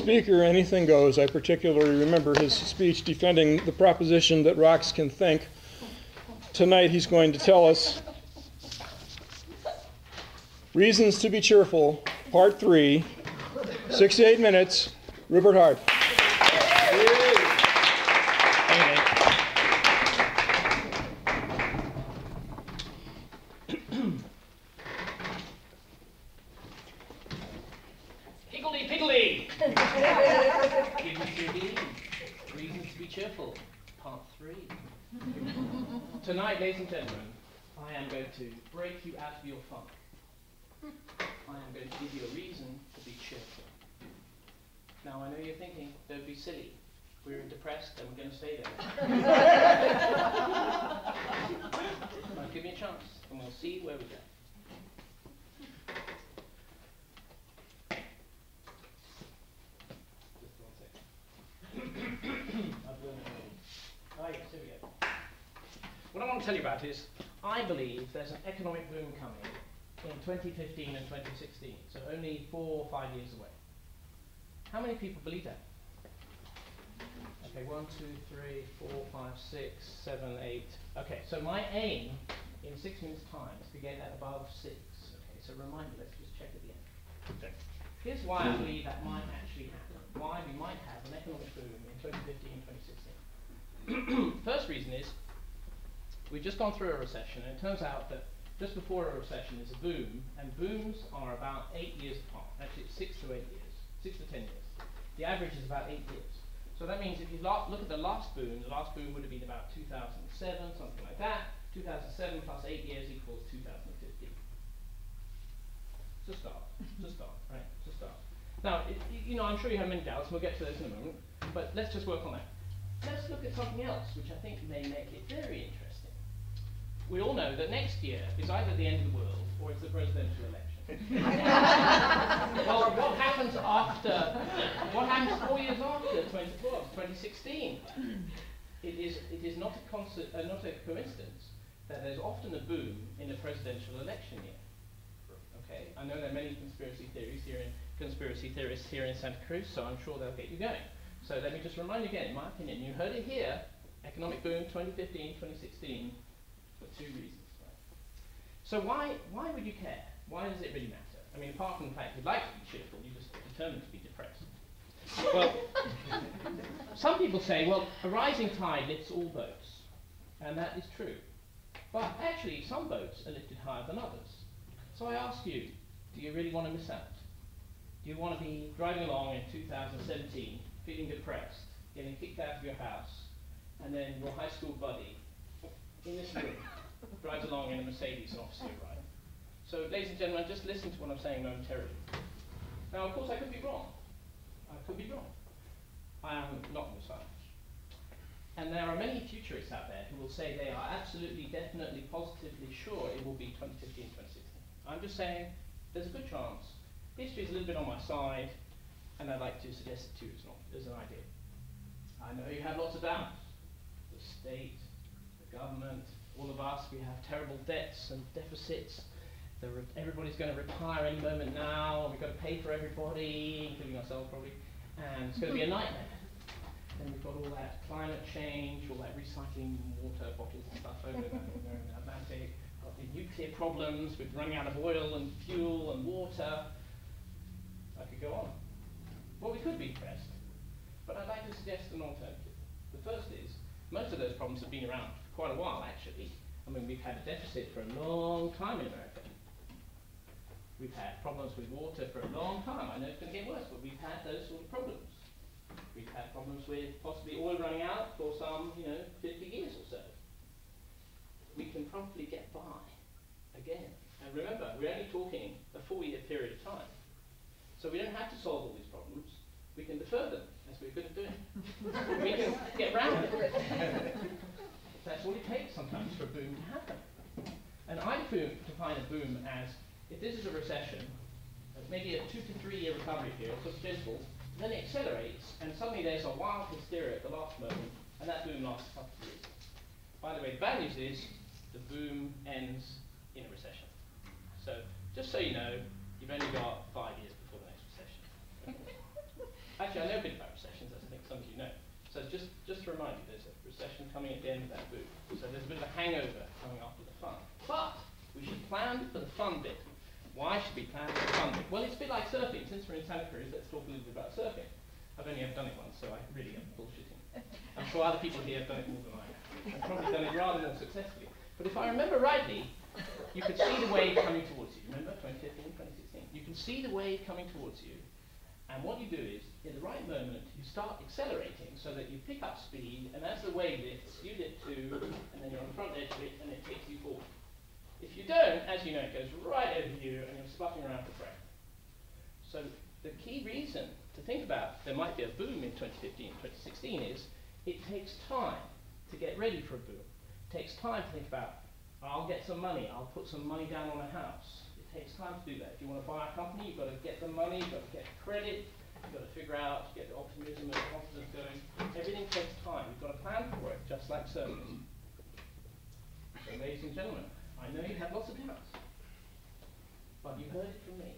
speaker, anything goes. I particularly remember his speech defending the proposition that rocks can think. Tonight he's going to tell us Reasons to be Cheerful, Part 3, 68 minutes, Rupert Hart. Higgledy-piggledy! Reasons to be Cheerful, Part 3. Tonight, ladies and gentlemen, I am going to break you out of your funk. I am going to give you a reason to be cheerful. Now, I know you're thinking, don't be silly. We're depressed and we're going to stay there. Now, give me a chance and we'll see where we go. Right, here we go. What I want to tell you about is, I believe there's an economic boom coming in 2015 and 2016, so only 4 or 5 years away. How many people believe that? Okay, 1, 2, 3, 4, 5, 6, 7, 8. Okay, so my aim in 6 minutes' time is to get that above 6. Okay, so reminder, let's just check at the end. Okay. Here's why I believe that might actually happen, why we might have an economic boom in 2015 and 2016. First reason is, we've just gone through a recession, and it turns out that just before a recession is a boom, and booms are about 8 years apart. Actually, it's 6 to 8 years, 6 to 10 years. The average is about 8 years. So that means if you look at the last boom would have been about 2007, something like that. 2007 plus 8 years equals 2015. It's a start, right? It's a start. Now, I'm sure you have many doubts, and we'll get to those in a moment, but let's just work on that. Let's look at something else, which I think may make it very interesting. We all know that next year is either the end of the world or it's the presidential election. Well, what happens 4 years after 2016? It is not a coincidence that there's often a boom in a presidential election year. Okay, I know there are many conspiracy theorists here in Santa Cruz, so I'm sure they'll get you going. So let me just remind you again, in my opinion, you heard it here, economic boom 2015, 2016, for 2 reasons. Right? So why would you care? Why does it really matter? I mean, apart from the fact you'd like to be cheerful, you're just determined to be depressed. Well, some people say, well, a rising tide lifts all boats, and that is true. But actually, some boats are lifted higher than others. So I ask you, do you really want to miss out? Do you want to be driving along in 2017, feeling depressed, getting kicked out of your house, and then your high school buddy in this room drives along in a Mercedes and offers you a ride? So, ladies and gentlemen, just listen to what I'm saying momentarily. Now, of course, I could be wrong. I am not in science. And there are many futurists out there who will say they are absolutely, definitely, positively sure it will be 2015, 2016. I'm just saying there's a good chance. History is a little bit on my side, and I'd like to suggest it to you as an idea. I know you have lots of doubts. The state, the government, all of us, we have terrible debts and deficits. Everybody's going to retire any moment now, and we've got to pay for everybody, including ourselves probably, and it's going to be a nightmare. Then we've got all that climate change, all that recycling water bottles and stuff over in the Atlantic, got the nuclear problems with running out of oil and fuel and water. I could go on. Well, we could be depressed, but I'd like to suggest an alternative. The first is, most of those problems have been around for quite a while, actually. I mean, we've had a deficit for a long time in America. We've had problems with water for a long time. I know it's going to get worse, but we've had those sort of problems. We've had problems with possibly oil running out for some, 50 years or so. We can probably get by again. And remember, we're only talking a 4-year period of time. So we don't have to solve all these problems. We can defer them, as we're good at doing. We can get around it. That's all it takes sometimes for a boom to happen. And I define a boom as, if this is a recession, maybe a 2 to 3 year recovery period, so it's gentle, then it accelerates, and suddenly there's a wild hysteria at the last moment, and that boom lasts a couple of years. By the way, the bad news is, the boom ends in a recession. So, just so you know, you've only got 5 years before the next recession. Actually, I know a bit about recessions, as I think some of you know. So just to remind you, there's a recession coming at the end of that boom. So there's a bit of a hangover coming after the fun. But we should plan for the fun bit. Why should we plan for the fun bit? Well, it's a bit like surfing. Since we're in Santa Cruz, let's talk a little bit about surfing. I've only ever done it once, so I really am bullshitting. I'm sure other people here have done it more than I have. I've probably done it rather more successfully. But if I remember rightly, you could see the wave coming towards you. Remember 2015, 2016? You can see the wave coming towards you. And what you do is, in the right moment, you start accelerating so that you pick up speed, and as the wave lifts, you lift too, and then you're on the front edge of it, and it takes you forward. If you don't, as you know, it goes right over you, and you're sputtering around for breath. So the key reason to think about there might be a boom in 2015, 2016 is, it takes time to get ready for a boom. It takes time to think about, I'll get some money, I'll put some money down on a house. It takes time to do that. If you want to buy a company, you've got to get the money, you've got to get credit, you've got to figure out, get the optimism and the confidence going. Everything takes time. You've got to plan for it, just like service. So, ladies and gentlemen, I know you have lots of doubts, but you heard it from me.